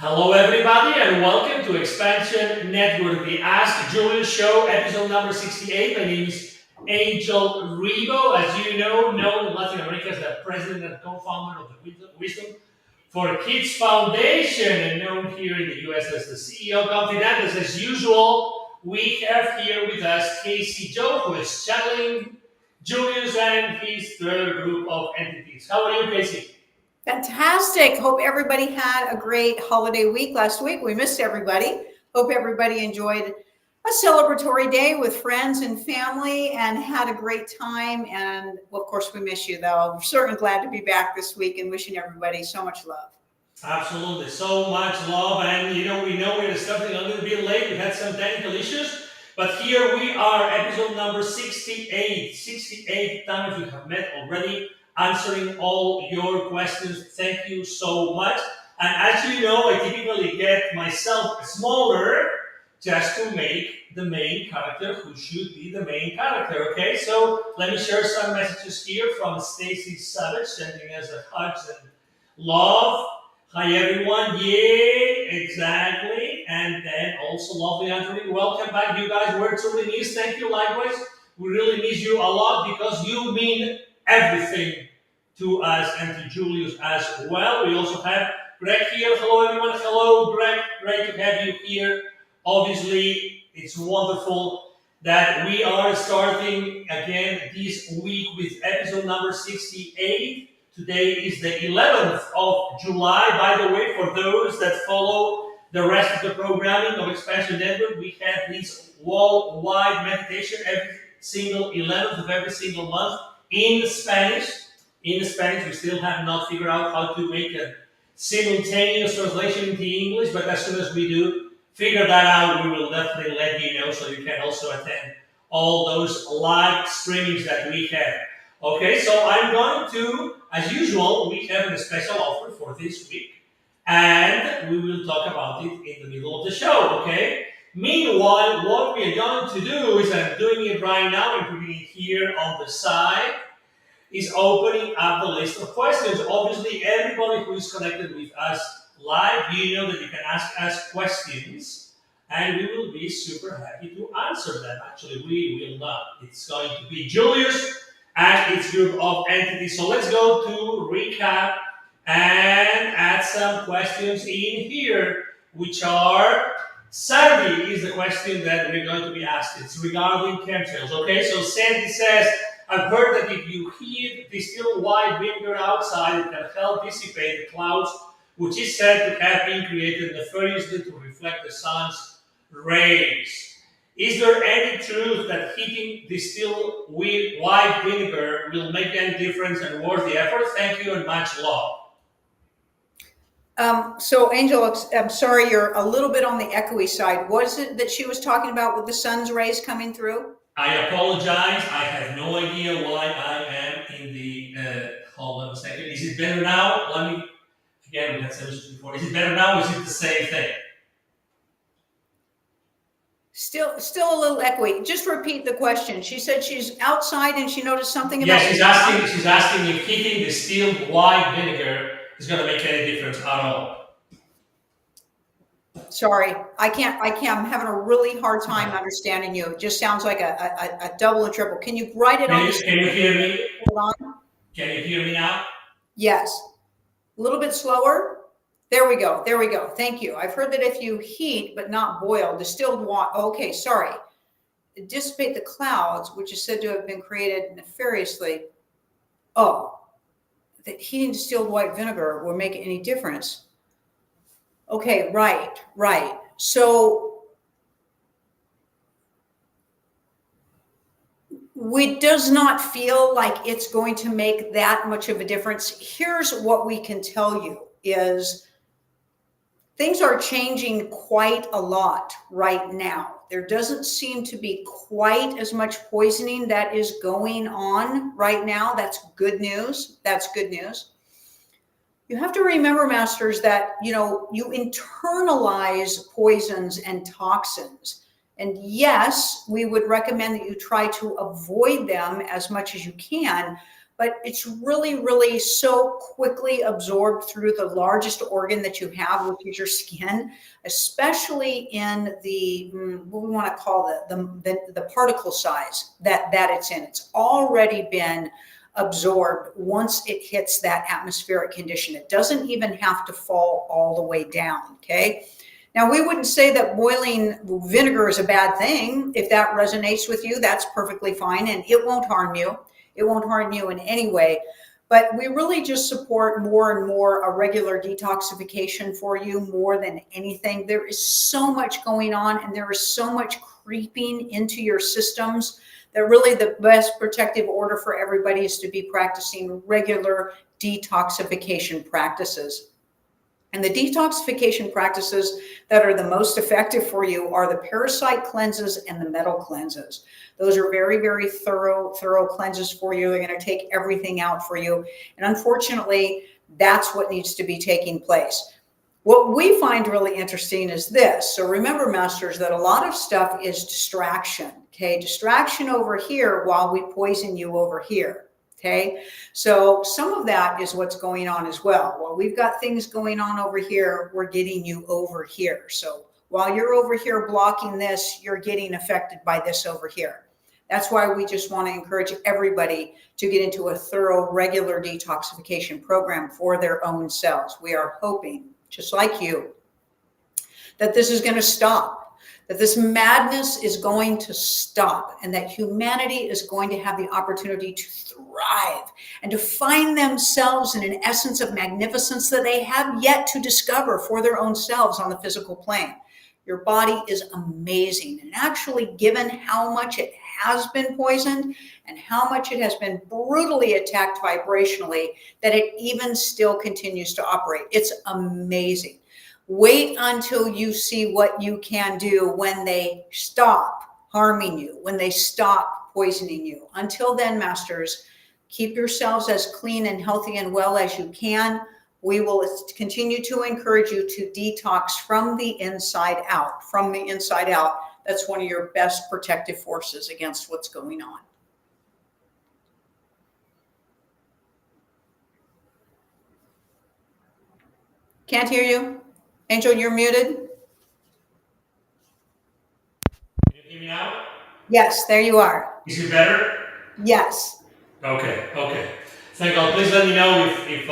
Hello, everybody, and welcome to Expansion Network, the Ask Julius Show, episode number 68. My name is Angel Trible, as you know, known in Latin America as the president and co-founder of the Wisdom for Kids Foundation, and known here in the U.S. as the CEO Confidant. As usual, we have here with us Kasey Jo, who is channeling Julius and his third group of entities. How are you, Kasey? Fantastic. Hope everybody had a great holiday week last week. We missed everybody. Hope everybody enjoyed a celebratory day with friends and family and had a great time. And well, of course, we miss you, though. We're certainly glad to be back this week and wishing everybody so much love. Absolutely. So much love. And, we know we're starting a little bit late. We had some technical issues. But here we are, episode number 68. 68 times we have met already, answering all your questions. Thank you so much. And as you know, I typically get myself smaller just to make the main character who should be the main character. Okay, so let me share some messages here from Stacy Savage, sending us a hugs and love. Hi everyone, yay, exactly. And then also lovely Anthony, welcome back. You guys were truly missed. Thank you, likewise. We really miss you a lot because you mean everything to us and to Julius as well. We also have Greg here. Hello everyone. Hello Greg. Great to have you here. Obviously, it's wonderful that we are starting again this week with episode number 68. Today is the 11th of July. By the way, for those that follow the rest of the programming of Expansion Network, we have this worldwide meditation every single 11th of every single month in Spanish. In Spanish, we still have not figured out how to make a simultaneous translation into English, but as soon as we do figure that out, we will definitely let you know so you can also attend all those live streamings that we have. Okay, so I'm going to, as usual, we have a special offer for this week, and we will talk about it in the middle of the show, okay? Meanwhile, what we are going to do is, I'm doing it right now and putting it here on the side, is opening up the list of questions. Obviously, everybody who is connected with us live, you know that you can ask us questions, and we will be super happy to answer them. Actually, we will not. It's going to be Julius and its group of entities. So let's go to recap and add some questions in here, which are, Sandy is the question that we're going to be asked. It's regarding chemtrails. Okay, so Sandy says, I've heard that if you heat distilled white vinegar outside, it can help dissipate the clouds, which is said to have been created nefariously to reflect the sun's rays. Is there any truth that heating distilled white vinegar will make any difference and worth the effort? Thank you and much love. So Angel, I'm sorry, you're a little bit on the echoey side. Was it that she was talking about with the sun's rays coming through? I apologize. I have no idea why I am in the, hold on a second. Is it better now? Again, we had said this before. Is it better now or is it the same thing? Still a little echoey. Just repeat the question. She said she's outside and she noticed something about. Yeah, she's asking if heating distilled white vinegar is going to make any difference at all. Sorry, I can't. I'm having a really hard time understanding you. It just sounds like a double and triple. Can you write it on? Can you hear me? Hold on. Can you hear me now? Yes. A little bit slower. There we go. Thank you. I've heard that if you heat but not boil, distilled water. Okay, sorry. Dissipate the clouds, which is said to have been created nefariously. Oh, that heating distilled white vinegar will make any difference. Okay, right. So it does not feel like it's going to make that much of a difference. Here's what we can tell you is things are changing quite a lot right now. There doesn't seem to be quite as much poisoning that is going on right now. That's good news. You have to remember, masters, that you internalize poisons and toxins. And yes, we would recommend that you try to avoid them as much as you can, but it's really, really so quickly absorbed through the largest organ that you have, which is your skin, especially in the what we want to call the particle size that it's in. It's already been absorbed once it hits that atmospheric condition. It doesn't even have to fall all the way down, okay? Now, we wouldn't say that boiling vinegar is a bad thing. If that resonates with you, that's perfectly fine, and it won't harm you. It won't harm you in any way. But we really just support more and more a regular detoxification for you more than anything. There is so much going on, and there is so much creeping into your systems that really the best protective order for everybody is to be practicing regular detoxification practices. And the detoxification practices that are the most effective for you are the parasite cleanses and the metal cleanses. Those are very, very thorough cleanses for you. They're going to take everything out for you. And unfortunately, that's what needs to be taking place. What we find really interesting is this. So remember, masters, that a lot of stuff is distraction. Okay, distraction over here while we poison you over here. Okay, so some of that is what's going on as well. While we've got things going on over here, we're getting you over here. So while you're over here blocking this, you're getting affected by this over here. That's why we just want to encourage everybody to get into a thorough, regular detoxification program for their own selves. We are hoping, just like you, that this is going to stop. That this madness is going to stop, and that humanity is going to have the opportunity to thrive and to find themselves in an essence of magnificence that they have yet to discover for their own selves on the physical plane. Your body is amazing, and actually, given how much it has been poisoned and how much it has been brutally attacked vibrationally, that it even still continues to operate. It's amazing. Wait until you see what you can do when they stop harming you, when they stop poisoning you. Until then, masters, keep yourselves as clean and healthy and well as you can. We will continue to encourage you to detox from the inside out. From the inside out, that's one of your best protective forces against what's going on. Can't hear you. Angel, you're muted. Can you hear me now? Yes, there you are. Is it better? Yes. Okay. Thank God. Please let me know if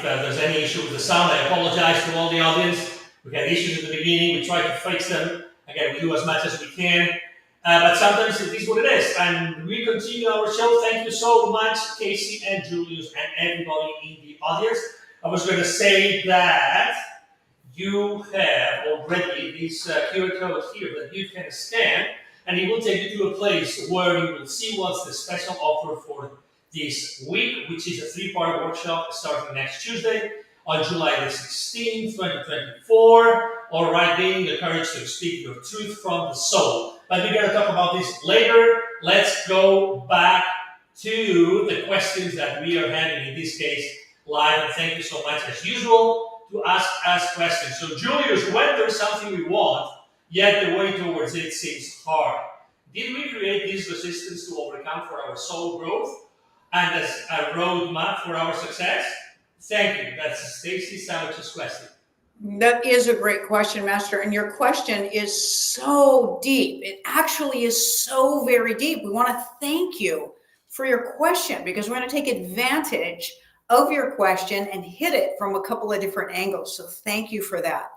there's any issue with the sound. I apologize to all the audience. We had issues at the beginning. We try to fix them. Again, we do as much as we can. But sometimes it is what it is. And we continue our show. Thank you so much, Kasey and Julius and everybody in the audience. I was going to say that you have already this QR code here that you can scan, and it will take you to a place where you will see what's the special offer for this week, which is a 3-part workshop starting next Tuesday on July the 16th, 2024. All right, gaining the courage to speak your truth from the soul. But we're going to talk about this later. Let's go back to the questions that we are having, in this case, live. And thank you so much, as usual, to ask us questions. So, Julius, when there's something we want, yet the way towards it seems hard, did we create this resistance to overcome for our soul growth and as a roadmap for our success? Thank you. That's Stacy Savage's question. That is a great question, Master. And your question is so deep. It actually is so very deep. We want to thank you for your question, because we're going to take advantage of your question and hit it from a couple of different angles. So thank you for that.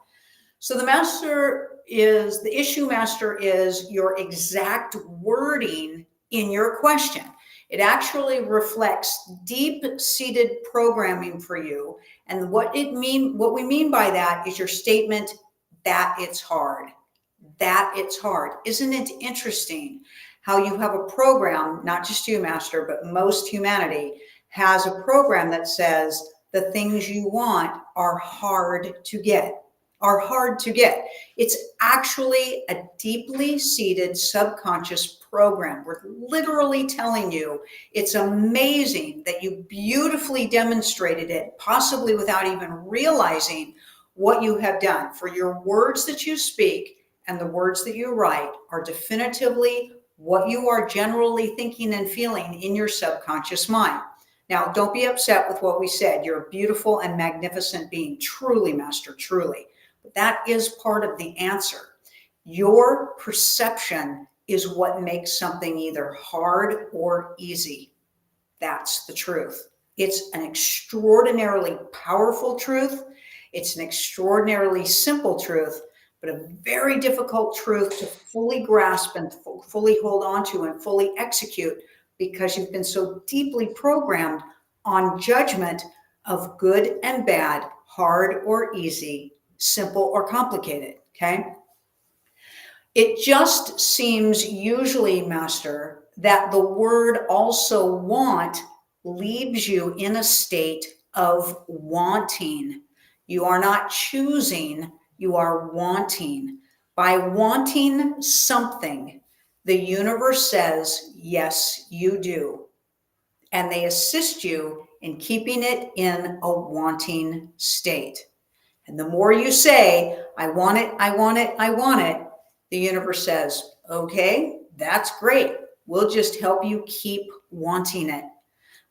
So the issue, Master, is your exact wording in your question. It actually reflects deep-seated programming for you. And what we mean by that is your statement that it's hard. That it's hard. Isn't it interesting how you have a program, not just you, Master, but most humanity has a program that says the things you want are hard to get, are hard to get. It's actually a deeply seated subconscious program. We're literally telling you it's amazing that you beautifully demonstrated it, possibly without even realizing what you have done. For your words that you speak and the words that you write are definitively what you are generally thinking and feeling in your subconscious mind. Now, don't be upset with what we said. You're a beautiful and magnificent being, truly, Master, truly. But that is part of the answer. Your perception is what makes something either hard or easy. That's the truth. It's an extraordinarily powerful truth. It's an extraordinarily simple truth, but a very difficult truth to fully grasp and fully hold on to and fully execute, because you've been so deeply programmed on judgment of good and bad, hard or easy, simple or complicated, okay? It just seems usually, Master, that the word also want leaves you in a state of wanting. You are not choosing, you are wanting. By wanting something, the universe says, yes, you do. And they assist you in keeping it in a wanting state. And the more you say, I want it, I want it, I want it, the universe says, okay, that's great. We'll just help you keep wanting it.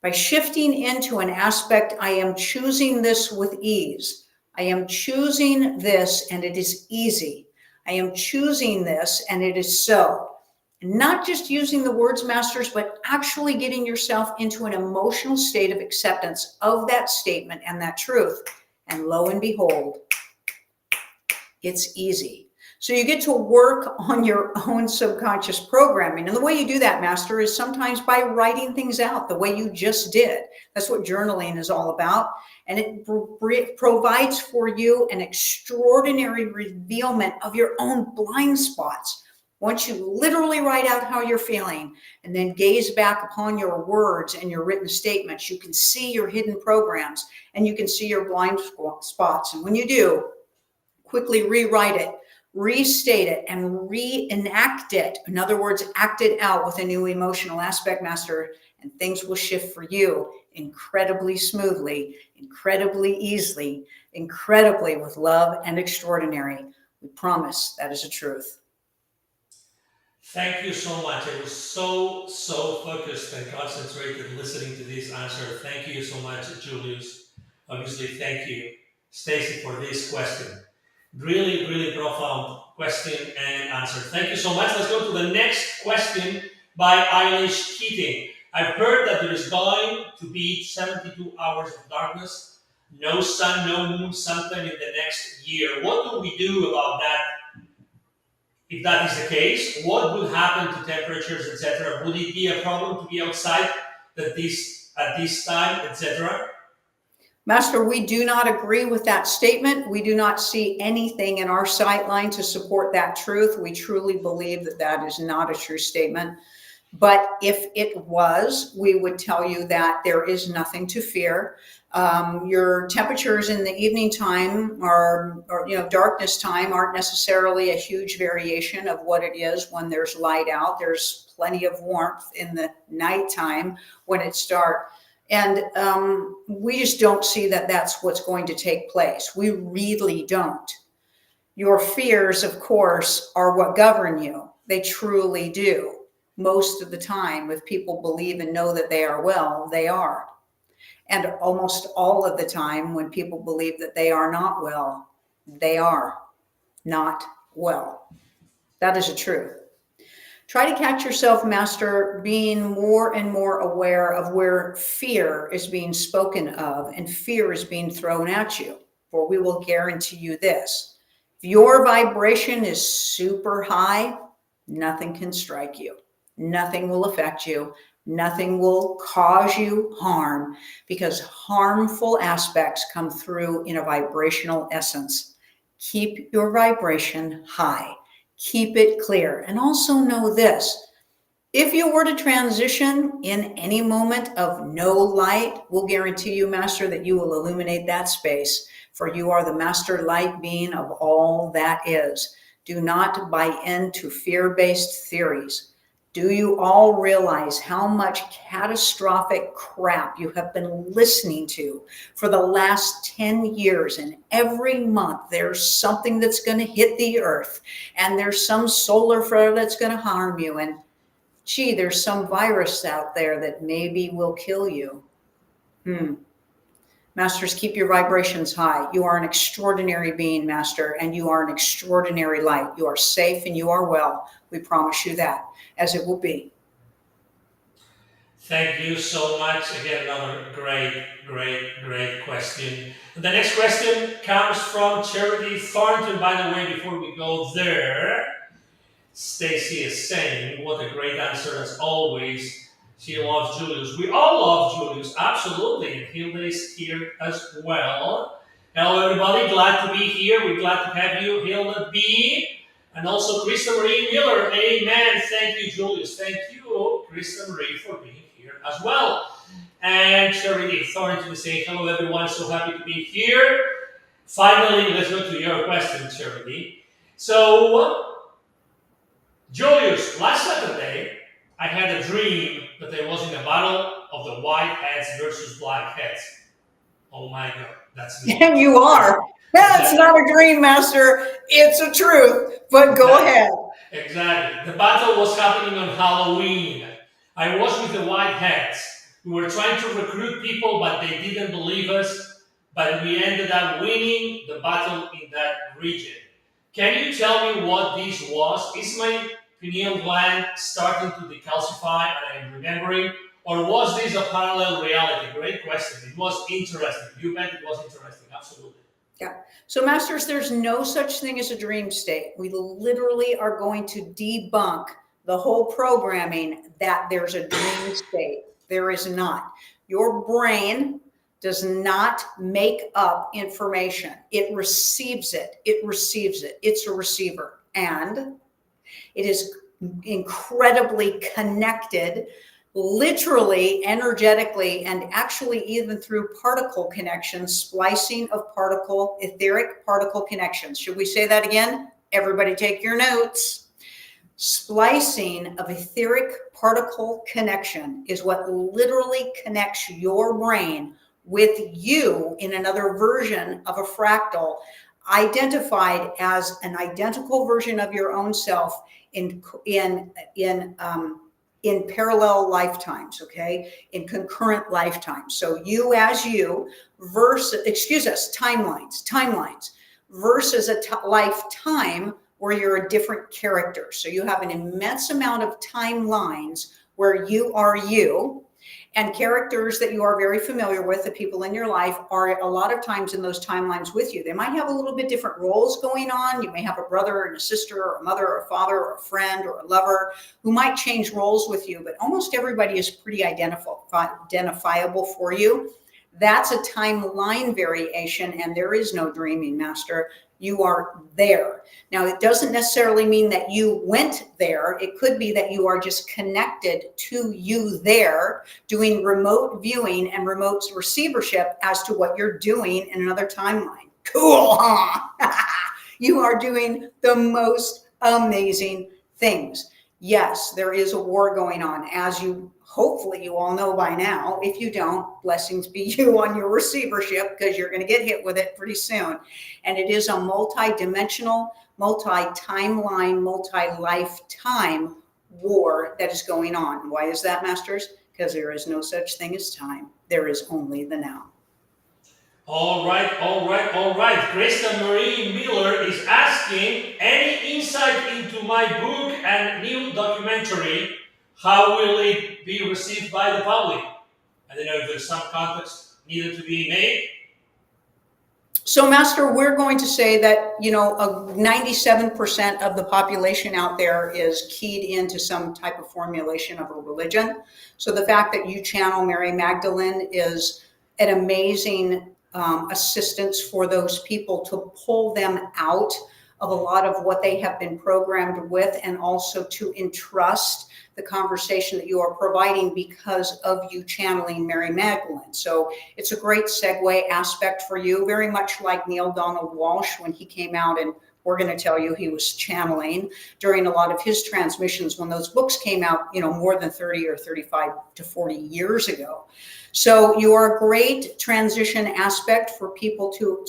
By shifting into an aspect, I am choosing this with ease. I am choosing this and it is easy. I am choosing this and it is so. Not just using the words, Masters, but actually getting yourself into an emotional state of acceptance of that statement and that truth. And lo and behold, it's easy. So you get to work on your own subconscious programming. And the way you do that, Master, is sometimes by writing things out the way you just did. That's what journaling is all about. And it provides for you an extraordinary revealment of your own blind spots. Once you literally write out how you're feeling and then gaze back upon your words and your written statements, you can see your hidden programs and you can see your blind spots. And when you do, quickly rewrite it, restate it, and reenact it. In other words, act it out with a new emotional aspect, Master, and things will shift for you incredibly smoothly, incredibly easily, incredibly with love and extraordinary. We promise that is a truth. Thank you so much. I was so focused and concentrated listening to this answer. Thank you so much, Julius. Obviously, thank you, Stacy, for this question. Really profound question and answer. Thank you so much. Let's go to the next question by Eilish Keating. I've heard that there is going to be 72 hours of darkness, no sun, no moon, sometime in the next year. What do we do about that? If that is the case, what would happen to temperatures, etc.? Would it be a problem to be outside at this time, etc.? Master, we do not agree with that statement. We do not see anything in our sightline to support that truth. We truly believe that that is not a true statement. But if it was, we would tell you that there is nothing to fear. Your temperatures in the evening time or darkness time aren't necessarily a huge variation of what it is when there's light out. There's plenty of warmth in the nighttime when it's dark. And we just don't see that that's what's going to take place. We really don't. Your fears, of course, are what govern you. They truly do. Most of the time, if people believe and know that they are well, they are. And almost all of the time, when people believe that they are not well, they are not well. That is a truth. Try to catch yourself, Master, being more and more aware of where fear is being spoken of and fear is being thrown at you. For we will guarantee you this. If your vibration is super high, nothing can strike you. Nothing will affect you. Nothing will cause you harm because harmful aspects come through in a vibrational essence. Keep your vibration high. Keep it clear. And also know this. If you were to transition in any moment of no light, we'll guarantee you, Master, that you will illuminate that space, for you are the master light being of all that is. Do not buy into fear-based theories. Do you all realize how much catastrophic crap you have been listening to for the last 10 years? And every month there's something that's going to hit the earth, and there's some solar flare that's going to harm you, and gee, there's some virus out there that maybe will kill you. Masters, keep your vibrations high. You are an extraordinary being, Master, and you are an extraordinary light. You are safe and you are well. We promise you that, as it will be. Thank you so much. Again, another great question. The next question comes from Charity Thornton. By the way, before we go there, Stacy is saying, what a great answer as always. She loves Julius. We all love Julius, absolutely. And Hilda is here as well. Hello, everybody. Glad to be here. We're glad to have you, Hilda B. And also Krista Marie Miller. Amen. Thank you, Julius. Thank you, Krista Marie, for being here as well. And Charity Thornton is saying, hello, everyone. So happy to be here. Finally, let's go to your question, Charity. So, Julius, last Saturday, I had a dream that I was in a battle of the white heads versus black heads. Oh my God, that's me. And you are. That's not a dream, Master. It's a truth. But go ahead. Exactly. The battle was happening on Halloween. I was with the white heads. We were trying to recruit people, but they didn't believe us. But we ended up winning the battle in that region. Can you tell me what this was? Is my pineal gland starting to decalcify and I'm remembering? Or was this a parallel reality? Great question. It was interesting. You bet it was interesting. Absolutely. Yeah. So, Masters, there's no such thing as a dream state. We literally are going to debunk the whole programming that there's a dream state. There is not. Your brain does not make up information. It receives it. It receives it. It's a receiver. And it is incredibly connected, literally, energetically, and actually even through particle connections, splicing of etheric particle connections. Should we say that again? Everybody take your notes. Splicing of etheric particle connection is what literally connects your brain with you in another version of a fractal, identified as an identical version of your own self in parallel lifetimes, okay, in concurrent lifetimes. So you as you versus, timelines versus a lifetime where you're a different character. So you have an immense amount of timelines where you are you, and characters that you are very familiar with, the people in your life, are a lot of times in those timelines with you. They might have a little bit different roles going on. You may have a brother and a sister, or a mother or a father or a friend or a lover who might change roles with you, but almost everybody is pretty identifiable for you. That's a timeline variation, and there is no dreaming, Master. You are there. Now, it doesn't necessarily mean that you went there. It could be that you are just connected to you there, doing remote viewing and remote receivership as to what you're doing in another timeline. Cool, huh? You are doing the most amazing things. Yes, there is a war going on, as you hopefully you all know by now. If you don't, blessings be you on your receivership, because you're going to get hit with it pretty soon. And it is a multi-dimensional, multi-timeline, multi-lifetime war that is going on. Why is that, Masters? Because there is no such thing as time. There is only the now. All right. Krista Marie Miller is asking, any insight into my book and new documentary? How will it be received by the public? I don't know if there's some context needed to be made. So, Master, we're going to say that, 97% of the population out there is keyed into some type of formulation of a religion. So the fact that you channel Mary Magdalene is an amazing assistance for those people to pull them out of a lot of what they have been programmed with, and also to entrust the conversation that you are providing because of you channeling Mary Magdalene. So it's a great segue aspect for you, very much like Neil Donald Walsh when he came out, and we're going to tell you he was channeling during a lot of his transmissions when those books came out, more than 30 or 35 to 40 years ago. So you are a great transition aspect for people to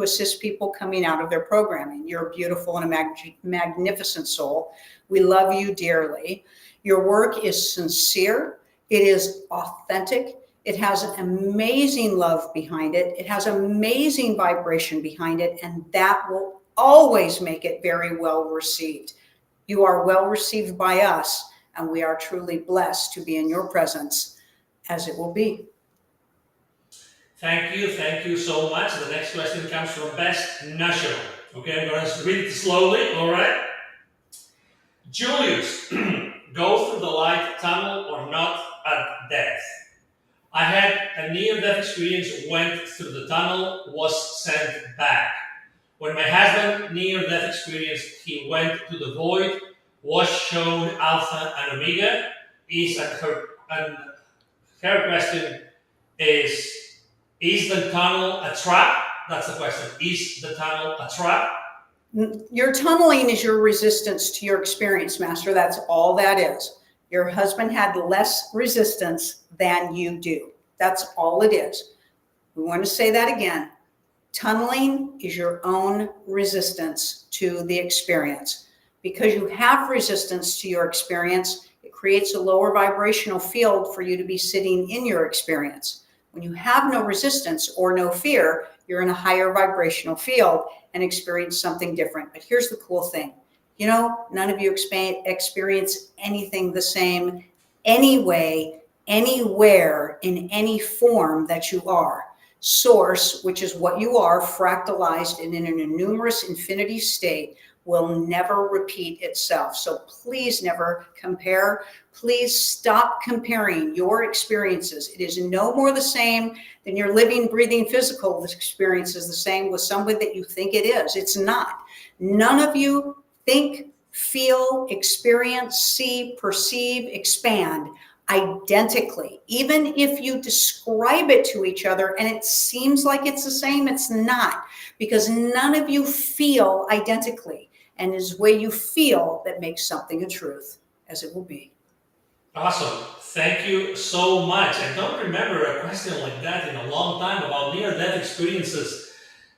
assist people coming out of their programming. You're a beautiful and a magnificent soul. We love you dearly. Your work is sincere. It is authentic. It has an amazing love behind it. It has amazing vibration behind it, and that will always make it very well received. You are well received by us, and we are truly blessed to be in your presence, as it will be. Thank you so much. The next question comes from Best National. Okay, I'm going to read it slowly, all right? Julius, go through the light tunnel or not at death? I had a near-death experience, went through the tunnel, was sent back. When my husband near-death experience, he went to the void, was shown Alpha and Omega. Her question is the tunnel a trap? That's the question. Is the tunnel a trap? Your tunneling is your resistance to your experience, Master. That's all that is. Your husband had less resistance than you do. That's all it is. We want to say that again. Tunneling is your own resistance to the experience. Because you have resistance to your experience, it creates a lower vibrational field for you to be sitting in your experience. When you have no resistance or no fear, you're in a higher vibrational field and experience something different. But here's the cool thing. None of you experience anything the same anyway, anywhere, in any form that you are. Source, which is what you are, fractalized and in a numerous infinity state, will never repeat itself. So please never compare. Please stop comparing your experiences. It is no more the same than your living, breathing, physical experience is the same with somebody that you think it is. It's not. None of you think, feel, experience, see, perceive, expand identically. Even if you describe it to each other and it seems like it's the same, it's not, because none of you feel identically. And it's the way you feel that makes something a truth, as it will be. Awesome. Thank you so much. I don't remember a question like that in a long time about near-death experiences.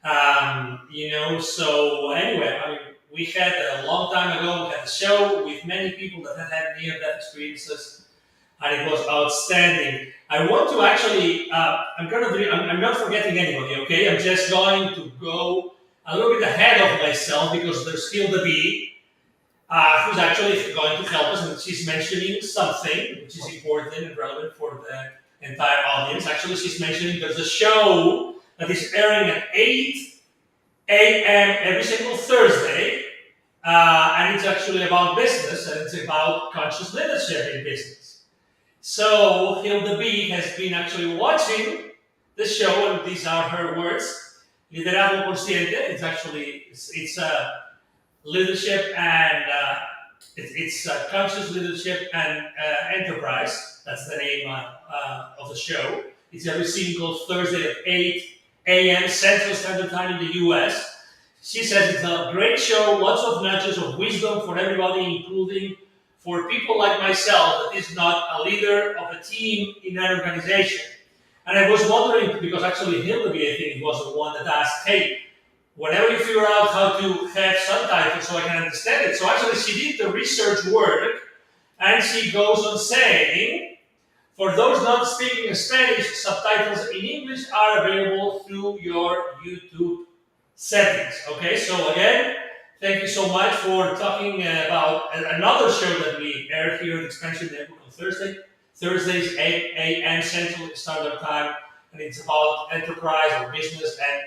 So anyway, we had a long time ago, we had a show with many people that had near-death experiences, and it was outstanding. I want to actually, I'm not forgetting anybody, okay? I'm just going to go a little bit ahead of myself because there's Hilda B, who's actually going to help us, and she's mentioning something which is important and relevant for the entire audience. Actually, she's mentioning there's a show that is airing at 8 a.m. every single Thursday, and it's actually about business, and it's about conscious leadership in business. So Hilda B has been actually watching the show, and these are her words. Liderazgo consciente. It's leadership and it's conscious leadership and enterprise. That's the name of the show. It's every single Thursday at 8 a.m. Central Standard Time in the U.S. She says it's a great show, lots of nudges of wisdom for everybody, including for people like myself that is not a leader of a team in an organization. And I was wondering, because actually Hilda, I think, was the one that asked, hey, whenever you figure out how to have subtitles so I can understand it. So actually she did the research work, and she goes on saying, for those not speaking Spanish, subtitles in English are available through your YouTube settings. Okay, so again, thank you so much for talking about another show that we air here at Expansion Network on Thursdays, 8 a.m. Central Standard Time, and it's about enterprise or business and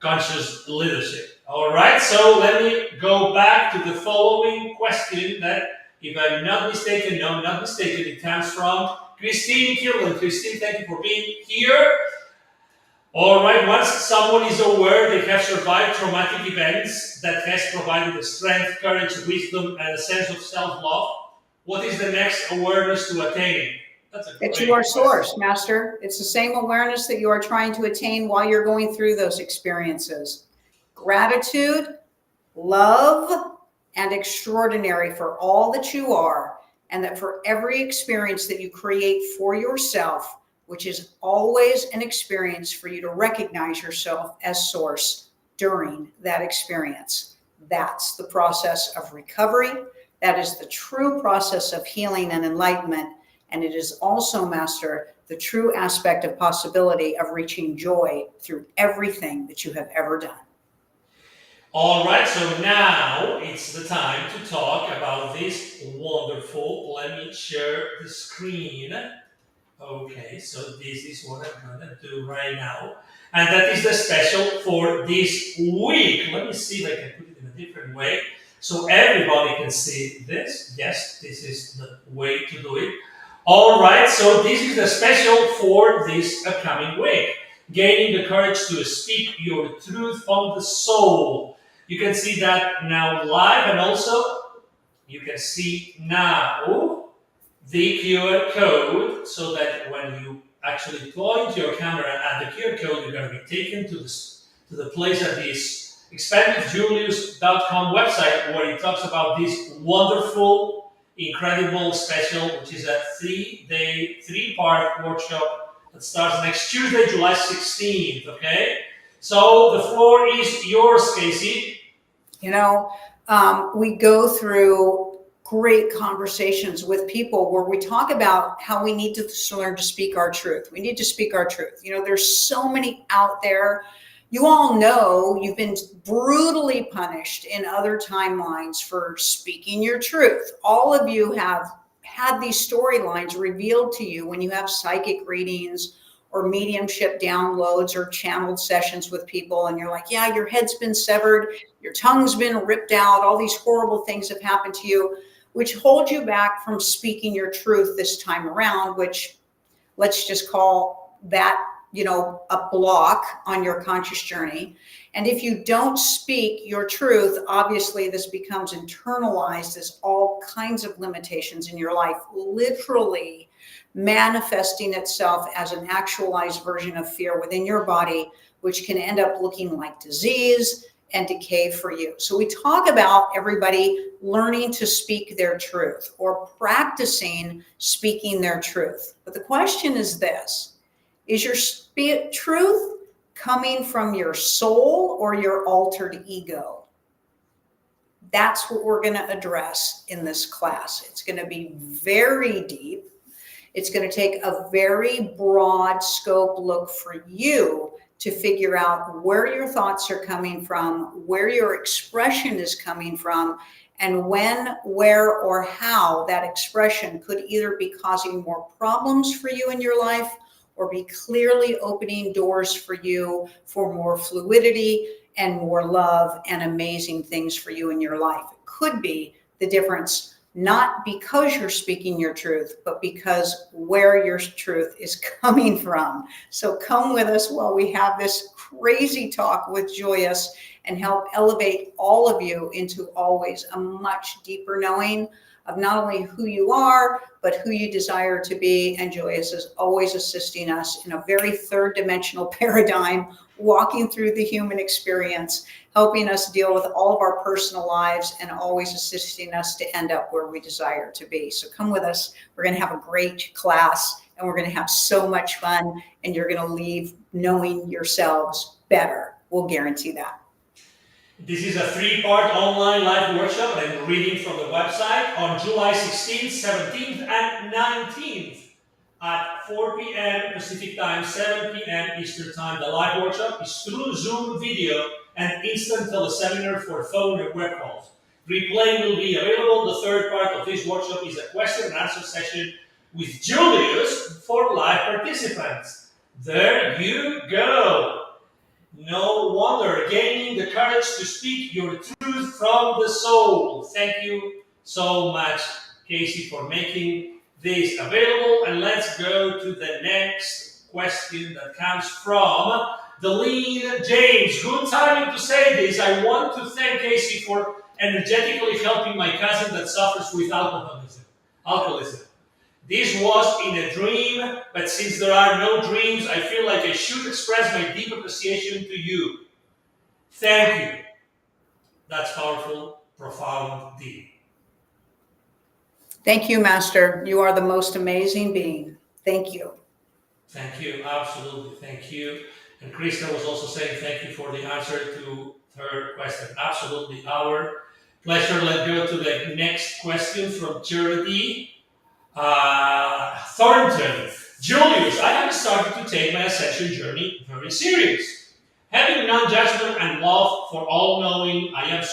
conscious leadership. All right, so let me go back to the following question that, if I'm not mistaken, no, I'm not mistaken, it comes from Christine Kirland. Christine, thank you for being here. All right, once someone is aware they have survived traumatic events that has provided the strength, courage, wisdom, and a sense of self-love, what is the next awareness to attain? That's a That great you are question. source, Master. It's the same awareness that you are trying to attain while you're going through those experiences. Gratitude, love, and extraordinary for all that you are, and that for every experience that you create for yourself, which is always an experience for you to recognize yourself as source during that experience. That's the process of recovery. That is the true process of healing and enlightenment. And it is also, Master, the true aspect of possibility of reaching joy through everything that you have ever done. All right, so now it's the time to talk about this wonderful. Let me share the screen. Okay, so this is what I'm gonna do right now. And that is the special for this week. Let me see if I can put it in a different way so everybody can see this. Yes, this is the way to do it. All right, so this is the special for this upcoming week. Gaining the courage to speak your truth from the soul. You can see that now live, and also you can see now the QR code, so that when you actually point your camera at the QR code, you're going to be taken to the place at this expandedjulius.com website, where it talks about this wonderful, incredible special, which is a 3-day, 3-part workshop that starts next Tuesday, July 16th. Okay, so the floor is yours, Kasey. You know, we go through great conversations with people where we talk about how we need to learn to speak our truth. We need to speak our truth. You know, there's so many out there. You all know you've been brutally punished in other timelines for speaking your truth. All of you have had these storylines revealed to you when you have psychic readings or mediumship downloads or channeled sessions with people, and you're like, yeah, your head's been severed, your tongue's been ripped out, all these horrible things have happened to you, which hold you back from speaking your truth this time around, which let's just call that, you know, a block on your conscious journey. And if you don't speak your truth, obviously this becomes internalized as all kinds of limitations in your life, literally manifesting itself as an actualized version of fear within your body, which can end up looking like disease and decay for you. So we talk about everybody learning to speak their truth or practicing speaking their truth. But the question is this: is your truth coming from your soul or your altered ego? That's what we're going to address in this class. It's going to be very deep. It's going to take a very broad scope look for you to figure out where your thoughts are coming from, where your expression is coming from, and when, where, or how that expression could either be causing more problems for you in your life or be clearly opening doors for you for more fluidity and more love and amazing things for you in your life. It could be the difference, not because you're speaking your truth, but because where your truth is coming from. So come with us while we have this crazy talk with Julius and help elevate all of you into always a much deeper knowing of not only who you are, but who you desire to be. And Julius is always assisting us in a very third dimensional paradigm, walking through the human experience, helping us deal with all of our personal lives, and always assisting us to end up where we desire to be. So come with us. We're going to have a great class, and we're going to have so much fun, and you're going to leave knowing yourselves better. We'll guarantee that. This is a 3-part online live workshop and reading from the website on July 16th, 17th, and 19th at 4 p.m. Pacific Time, 7 p.m. Eastern Time. The live workshop is through Zoom video and instant teleseminar for phone and web calls. Replay will be available. The 3rd part of this workshop is a question and answer session with Julius for live participants. There you go. No wonder. Gaining the courage to speak your truth from the soul. Thank you so much, Kasey, for making this available. And let's go to the next question that comes from Deline James. Good timing to say this. I want to thank Kasey for energetically helping my cousin that suffers with alcoholism. This was in a dream, but since there are no dreams, I feel like I should express my deep appreciation to you. Thank you. That's powerful, profound, deep. Thank you, Master. You are the most amazing being. Thank you. Thank you. Absolutely. Thank you. And Krista was also saying thank you for the answer to her question. Absolutely. Our pleasure. Let's go to the next question from Charity Thornton. Julius, I have started to take my ascension journey very serious. Having non-judgment and love for all knowing, I am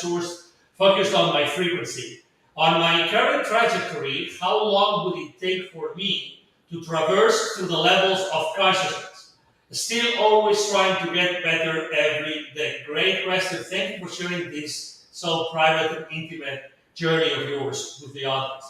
focused on my frequency. On my current trajectory, how long would it take for me to traverse through the levels of consciousness? Still always trying to get better every day. Great question. Thank you for sharing this so private and intimate journey of yours with the audience.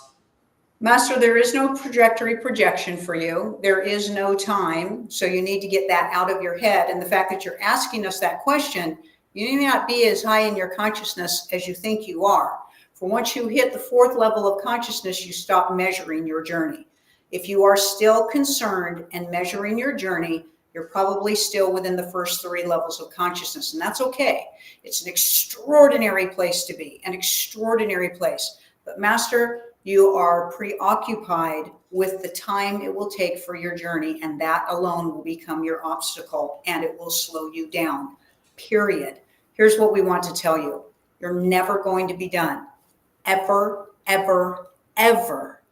Master, there is no trajectory projection for you. There is no time. So you need to get that out of your head. And the fact that you're asking us that question, you may not be as high in your consciousness as you think you are. For once you hit the fourth level of consciousness, you stop measuring your journey. If you are still concerned and measuring your journey, you're probably still within the first three levels of consciousness. And that's okay. It's an extraordinary place to be, an extraordinary place. But Master, you are preoccupied with the time it will take for your journey, and that alone will become your obstacle, and it will slow you down, period. Here's what we want to tell you. You're never going to be done. Ever, ever, ever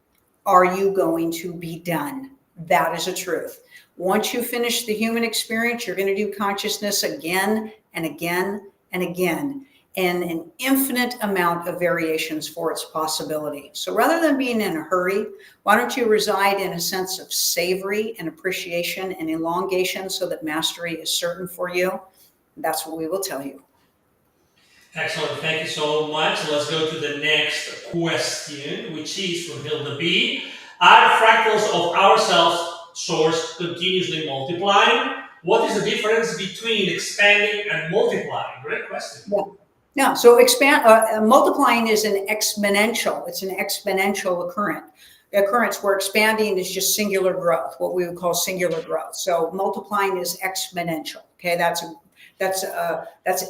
are you going to be done. That is a truth. Once you finish the human experience, you're going to do consciousness again and again and again, and an infinite amount of variations for its possibility. So rather than being in a hurry, why don't you reside in a sense of savory and appreciation and elongation so that mastery is certain for you? That's what we will tell you. Excellent. Thank you so much. Let's go to the next question, which is from Hilda B. Are fractals of ourselves source continuously multiplying? What is the difference between expanding and multiplying? Great question. Yeah. So multiplying is an exponential. It's an exponential occurrence where expanding is just singular growth, what we would call singular growth. So multiplying is exponential. Okay, that's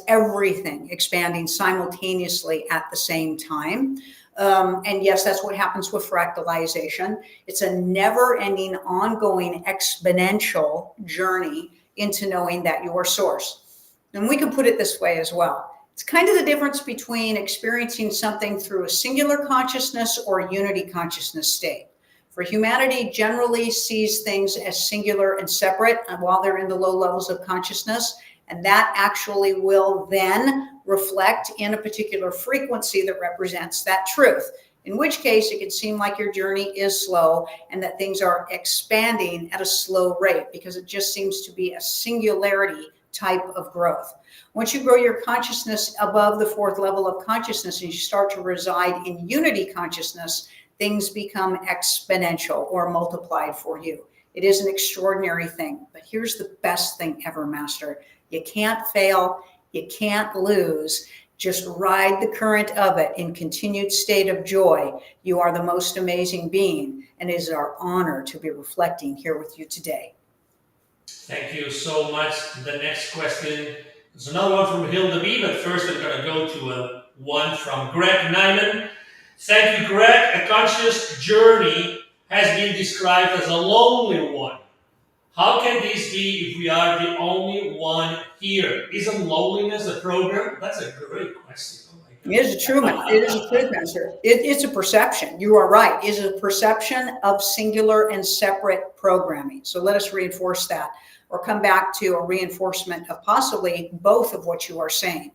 everything expanding simultaneously at the same time. And yes, that's what happens with fractalization. It's a never-ending, ongoing, exponential journey into knowing that you are source. And we can put it this way as well. It's kind of the difference between experiencing something through a singular consciousness or a unity consciousness state. For humanity generally sees things as singular and separate, and while they're in the low levels of consciousness, and that actually will then reflect in a particular frequency that represents that truth. In which case, it can seem like your journey is slow and that things are expanding at a slow rate because it just seems to be a singularity type of growth. Once you grow your consciousness above the fourth level of consciousness and you start to reside in unity consciousness, things become exponential or multiplied for you. It is an extraordinary thing. But here's the best thing ever, Master. You can't fail. You can't lose. Just ride the current of it in continued state of joy. You are the most amazing being, and it is our honor to be reflecting here with you today. Thank you so much. The next question is another one from Hilda B, but first I'm going to go to one from Greg Nyman. Thank you, Greg. A conscious journey has been described as a lonely one. How can this be if we are the only one here? Isn't loneliness a program? That's a great question. Oh my God. It is a true answer. It's a perception. You are right. It is a perception of singular and separate programming. So let us reinforce that, or come back to a reinforcement of possibly both of what you are saying.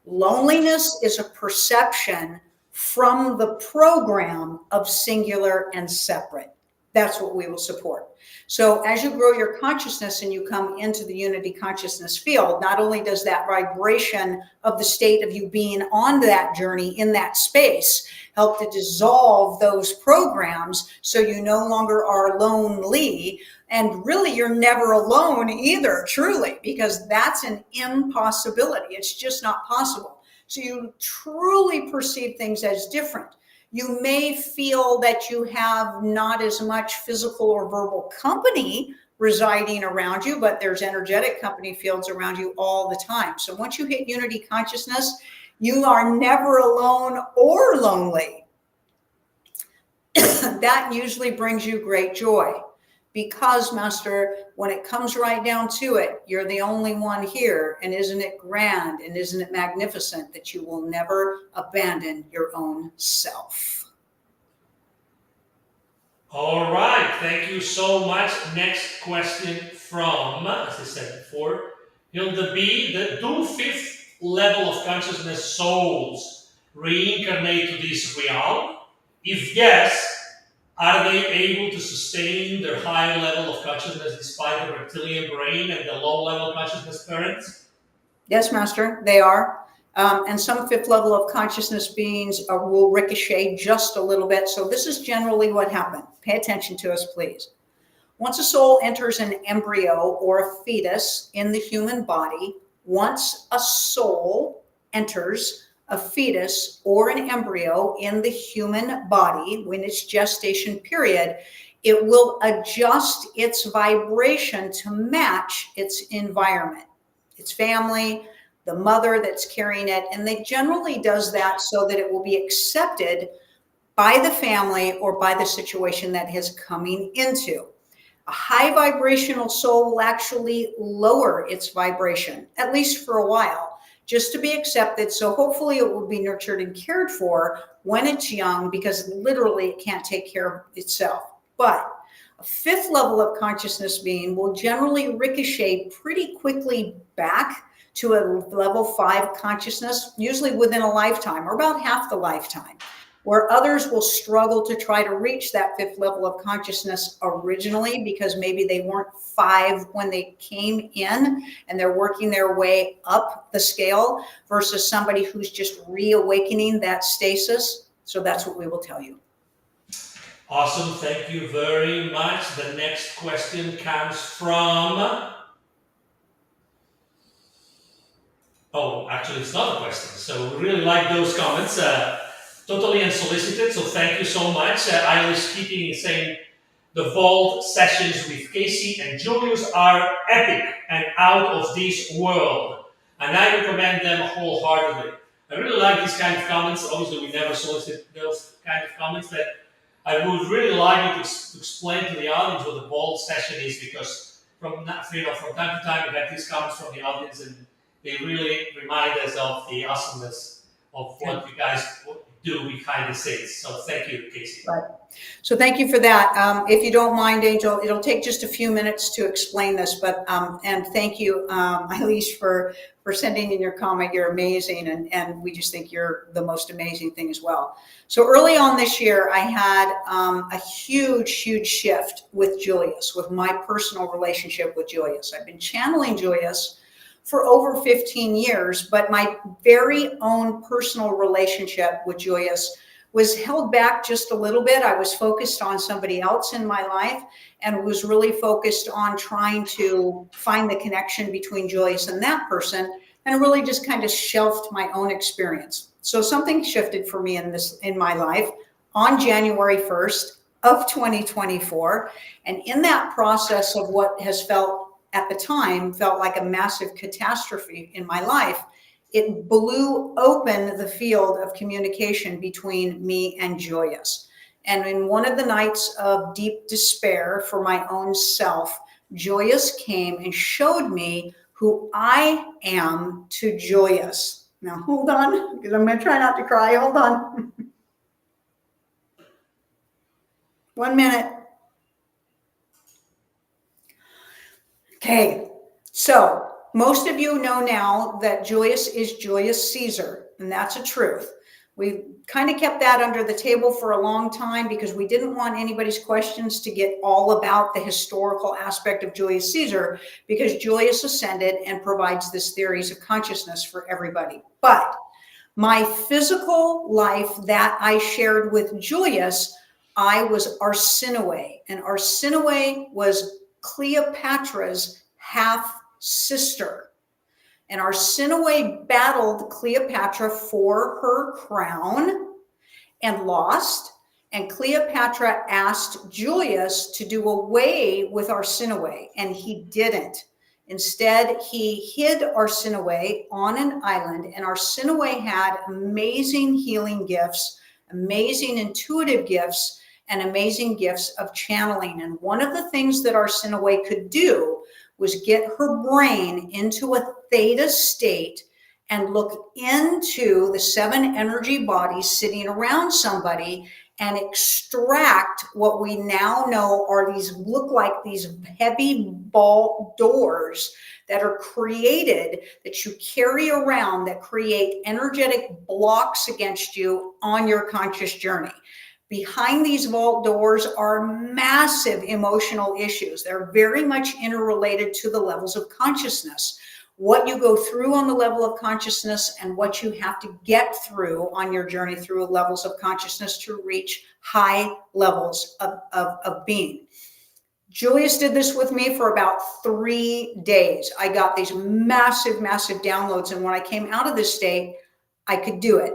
Loneliness is a perception from the program of singular and separate. that's what we will support. So as you grow your consciousness and you come into the unity consciousness field, not only does that vibration of the state of you being on that journey in that space help to dissolve those programs so you no longer are lonely, and really you're never alone either, truly, because that's an impossibility. It's just not possible. So you truly perceive things as different. You may feel that you have not as much physical or verbal company residing around you, but there's energetic company fields around you all the time. So once you hit unity consciousness, you are never alone or lonely. That usually brings you great joy because, Master, when it comes right down to it, you're the only one here. And isn't it grand and isn't it magnificent that you will never abandon your own self? All right. Thank you so much. Next question from, as I said before, Hilda B. Do fifth level of consciousness souls reincarnate to this realm? If yes, are they able to sustain their higher level of consciousness despite the reptilian brain and the low level consciousness parents? Yes, Master, they are. And some fifth level of consciousness beings will ricochet just a little bit. So this is generally what happened. Pay attention to us, please. Once a soul enters an embryo or a fetus in the human body, once a soul enters a fetus or an embryo in the human body, when its gestation period, it will adjust its vibration to match its environment, its family, the mother that's carrying it. And they generally does that so that it will be accepted by the family or by the situation that is coming into. A high vibrational soul will actually lower its vibration, at least for a while, just to be accepted. So hopefully it will be nurtured and cared for when it's young, because literally it can't take care of itself. But a fifth level of consciousness being will generally ricochet pretty quickly back to a level 5 consciousness, usually within a lifetime or about half the lifetime, where others will struggle to try to reach that fifth level of consciousness originally because maybe they weren't 5 when they came in and they're working their way up the scale versus somebody who's just reawakening that stasis. So that's what we will tell you. Awesome. Thank you very much. The next question comes from... Oh, actually, it's not a question. So we really like those comments. Totally unsolicited. So thank you so much. Eilish Keating is saying, the vault sessions with Kasey and Julius are epic and out of this world. And I recommend them wholeheartedly. I really like these kind of comments. Obviously, we never solicit those kind of comments, but I would really like you to explain to the audience what the vault session is, because from time to time we have these comments from the audience, and they really remind us of the awesomeness of what you guys do behind the scenes. So thank you, Kasey. Right. So thank you for that. If you don't mind, Angel, it'll take just a few minutes to explain this, but and thank you, Eilish, for sending in your comment. You're amazing, and we just think you're the most amazing thing as well. So early on this year, I had a huge shift with Julius, with my personal relationship with Julius. I've been channeling Julius for over 15 years, but my very own personal relationship with Julius was held back just a little bit. I was focused on somebody else in my life and was really focused on trying to find the connection between Julius and that person, and really just kind of shelved my own experience. So something shifted for me in my life on January 1st of 2024. And in that process of what has felt at the time like a massive catastrophe in my life, it blew open the field of communication between me and Julius. And in one of the nights of deep despair for my own self, Julius came and showed me who I am to Julius. Now, hold on, because I'm going to try not to cry. Hold on. 1 minute. Okay, so most of you know now that Julius is Julius Caesar, and that's a truth. We kind of kept that under the table for a long time because we didn't want anybody's questions to get all about the historical aspect of Julius Caesar, because Julius ascended and provides this theories of consciousness for everybody. But my physical life that I shared with Julius, I was Arsinoe, and Arsinoe was Cleopatra's half sister. And Arsinoe battled Cleopatra for her crown and lost. And Cleopatra asked Julius to do away with Arsinoe, and he didn't. Instead, he hid Arsinoe on an island, and Arsinoe had amazing healing gifts, amazing intuitive gifts, and amazing gifts of channeling. And one of the things that Arsinoe could do was get her brain into a theta state and look into the 7 energy bodies sitting around somebody and extract what we now know are these, look like these heavy ball doors that are created, that you carry around, that create energetic blocks against you on your conscious journey. Behind these vault doors are massive emotional issues. They're very much interrelated to the levels of consciousness. What you go through on the level of consciousness and what you have to get through on your journey through levels of consciousness to reach high levels of being. Julius did this with me for about 3 days. I got these massive, massive downloads. And when I came out of this state, I could do it.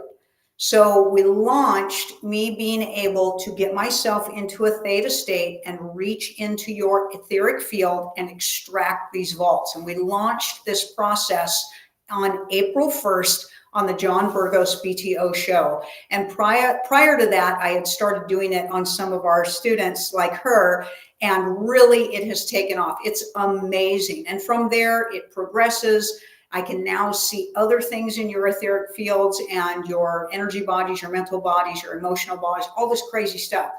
So we launched me being able to get myself into a theta state and reach into your etheric field and extract these vaults. And we launched this process on April 1st on the John Burgos BTO show. And prior to that, I had started doing it on some of our students like her, and really it has taken off. It's amazing. And from there, it progresses. I can now see other things in your etheric fields and your energy bodies, your mental bodies, your emotional bodies, all this crazy stuff.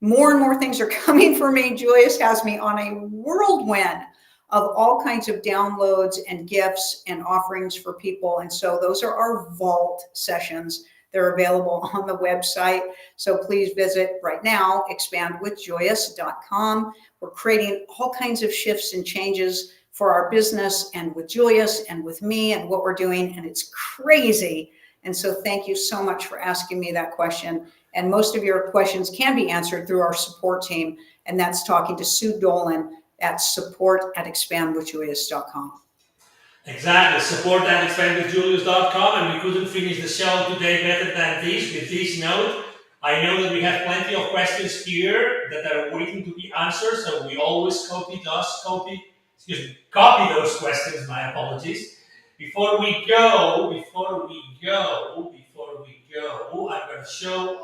More and more things are coming for me. Julius has me on a whirlwind of all kinds of downloads and gifts and offerings for people. And so those are our vault sessions. They're available on the website. So please visit right now, expandwithjulius.com. We're creating all kinds of shifts and changes for our business and with Julius and with me and what we're doing. And it's crazy. And so thank you so much for asking me that question. And most of your questions can be answered through our support team. And that's talking to Sue Dolan at support@expandwithjulius.com. Exactly, support@expandwithjulius.com. And we couldn't finish the show today better than this, with this note. I know that we have plenty of questions here that are waiting to be answered. So we always copy those questions, my apologies. Before we go, I'm going to show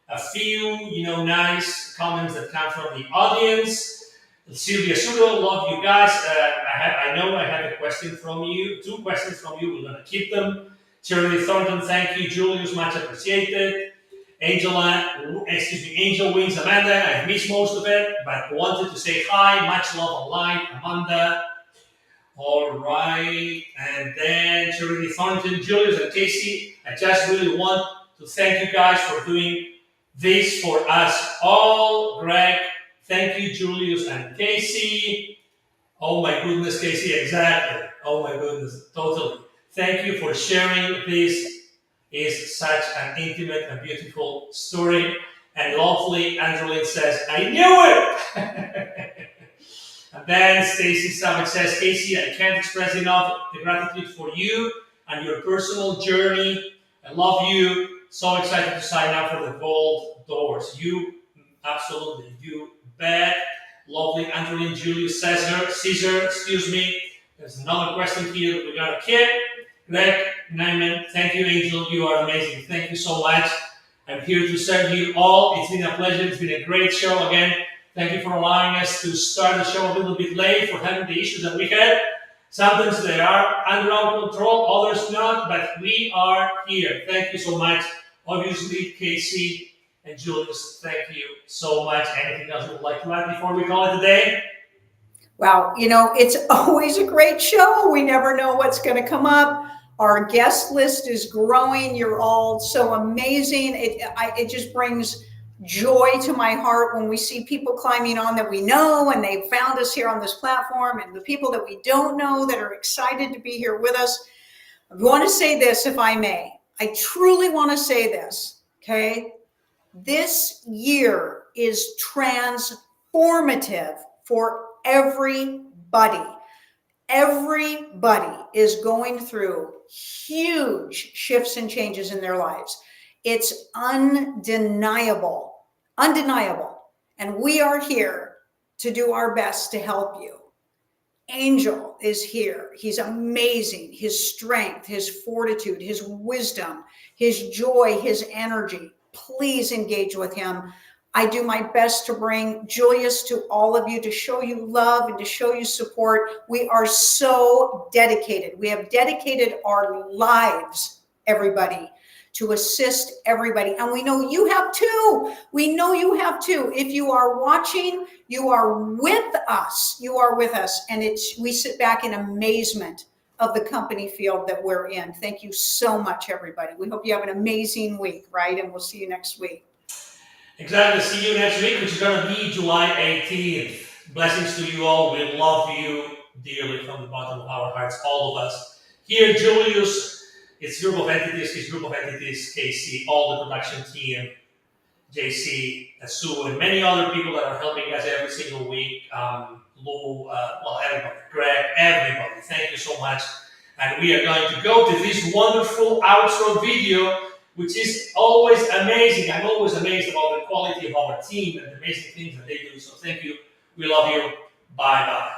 a few, nice comments that come from the audience. Sylvia Sudo, love you guys. I know I have a question from you, 2 questions from you. We're going to keep them. Shirley Thornton, thank you. Julius, much appreciated. Angel Wings, Amanda, I've missed most of it, but wanted to say hi. Much love online, Amanda. All right. And then Shirley Thornton, Julius, and Kasey, I just really want to thank you guys for doing this for us all. Greg, thank you, Julius and Kasey. Oh my goodness, Kasey, exactly. Oh my goodness, totally. Thank you for sharing this. Is such an intimate and beautiful story. And lovely Angeline says, I knew it! And then Stacy Savage says, Kasey, I can't express enough the gratitude for you and your personal journey. I love you. So excited to sign up for the Gold Doors. You, absolutely, you bet. Lovely Angeline Julius Caesar, excuse me. There's another question here that we got a kid. Greg, Nyman, thank you, Angel. You are amazing. Thank you so much. I'm here to serve you all. It's been a pleasure. It's been a great show again. Thank you for allowing us to start the show a little bit late, for having the issues that we had. Sometimes they are under our control, others not, but we are here. Thank you so much. Obviously, Kasey and Julius, thank you so much. Anything else you would like to add before we call it a day? Wow, it's always a great show. We never know what's going to come up. Our guest list is growing. You're all so amazing. It just brings joy to my heart when we see people climbing on that we know and they found us here on this platform, and the people that we don't know that are excited to be here with us. I want to say this, if I may. I truly want to say this, okay? This year is transformative for everybody. Everybody is going through huge shifts and changes in their lives. It's undeniable, undeniable. And we are here to do our best to help you. Angel is here. He's amazing. His strength, his fortitude, his wisdom, his joy, his energy. Please engage with him. I do my best to bring Julius to all of you, to show you love and to show you support. We are so dedicated. We have dedicated our lives, everybody, to assist everybody. And we know you have too. We know you have too. If you are watching, you are with us. You are with us. And we sit back in amazement of the company field that we're in. Thank you so much, everybody. We hope you have an amazing week, right? And we'll see you next week. Exactly. See you next week, which is going to be July 18th. Blessings to you all. We love you dearly from the bottom of our hearts, all of us. Here, Julius, his group of entities, Kasey, all the production team, JC, Sue, and many other people that are helping us every single week. Lou, everybody, Greg, everybody. Thank you so much. And we are going to go to this wonderful outro video, which is always amazing. I'm always amazed about the quality of our team and the amazing things that they do. So thank you. We love you. Bye-bye.